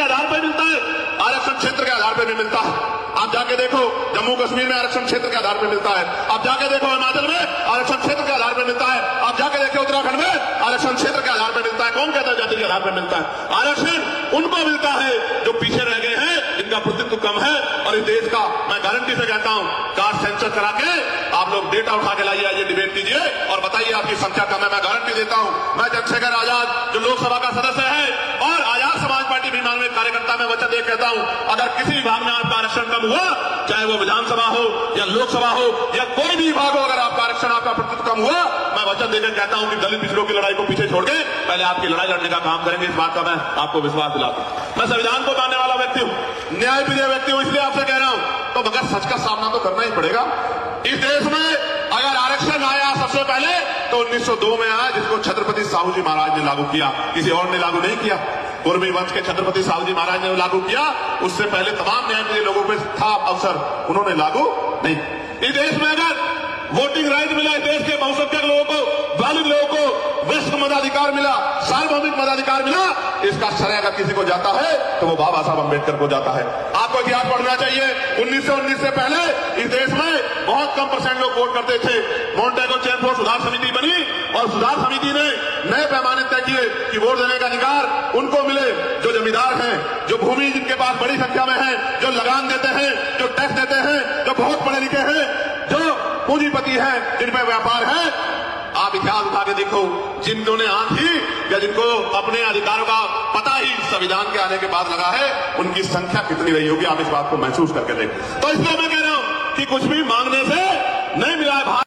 के आधार पर मिलता है, आरक्षण क्षेत्र के आधार पर नहीं मिलता है। आप जाके देखो जम्मू कश्मीर में आरक्षण क्षेत्र के आधार पर मिलता है, आप जाके देखो हिमाचल में आरक्षण क्षेत्र के आधार पर मिलता है, आप जाके देखो उत्तराखंड में आरक्षण क्षेत्र के आधार पर मिलता है। कौन कहता है जाति के आधार पर मिलता है? आरक्षण उनको मिलता है जो पीछे रह गए हैं, जिनका प्रतिनिधित्व कम है। और इस देश का मैं गारंटी से कहता हूं, कास्ट सेंसस करा के आप लोग डेटा उठा के लाइए, आइए डिबेट कीजिए और बताइए आपकी संख्या कम है। मैं गारंटी देता हूं, मैं चंद्रशेखर आजाद जो लोकसभा का सदस्य है और आजाद समाज पार्टी अभिमान में कार्यकर्ता में वचन दे कहता हूं, अगर किसी विभाग में आपका आरक्षण कम हुआ, चाहे वो विधानसभा हो या लोकसभा हो या कोई भी विभाग हो, अगर आपका आरक्षण आपका प्रतिशत कम हुआ, मैं वचन देकर कहता हूं कि दलित पिछड़ों की लड़ाई को पीछे छोड़ के पहले आपकी लड़ाई लड़ने का काम करेंगे। इस बात का मैं आपको विश्वास दिलाता हूं। मैं संविधान को मानने वाला व्यक्ति हूं, न्यायप्रिय व्यक्ति हूं, इसलिए आपसे कह रहा हूं, तो मगर सच का सामना तो करना ही पड़ेगा। इस देश में अगर आरक्षण आया सबसे पहले तो 1902 में आया, जिसको छत्रपति साहू जी महाराज ने लागू किया, किसी और ने लागू नहीं किया। कुर्मी वंश के छत्रपति साहू जी महाराज ने लागू किया, उससे पहले तमाम न्यायप्रिय लोगों पे था अवसर, उन्होंने लागू नहीं। इस देश में अगर वोटिंग राइट मिला, इस देश के बहुसंख्यक लोगों को, दलित लोगों को वैश्विक मताधिकार मिला, सार्वभौमिक मताधिकार मिला, इसका श्रेय अगर किसी को जाता है तो वो बाबा साहब अम्बेडकर को जाता है। आपको इतिहास पढ़ना चाहिए। 1919 से पहले इस देश में बहुत कम % लोग वोट करते थे। मोंटेगो चेम्फोर्ड सुधार समिति बनी और सुधार समिति ने नए पैमाने तय किए कि वोट देने का अधिकार उनको मिले जो जमींदार हैं, जो भूमि जिनके पास बड़ी संख्या में है, जो लगान देते हैं, जो टैक्स देते हैं, जो बहुत पढ़े लिखे हैं, जो पूंजीपति है, जिन पे व्यापार है। आप इतिहास उठा के देखो, जिनको ने आंख ही या जिनको अपने अधिकारों का पता ही संविधान के आने के बाद लगा है, उनकी संख्या कितनी रही होगी, आप इस बात को महसूस करके देखो। तो इसलिए मैं कह रहा हूं कि कुछ भी मांगने से नहीं मिला है।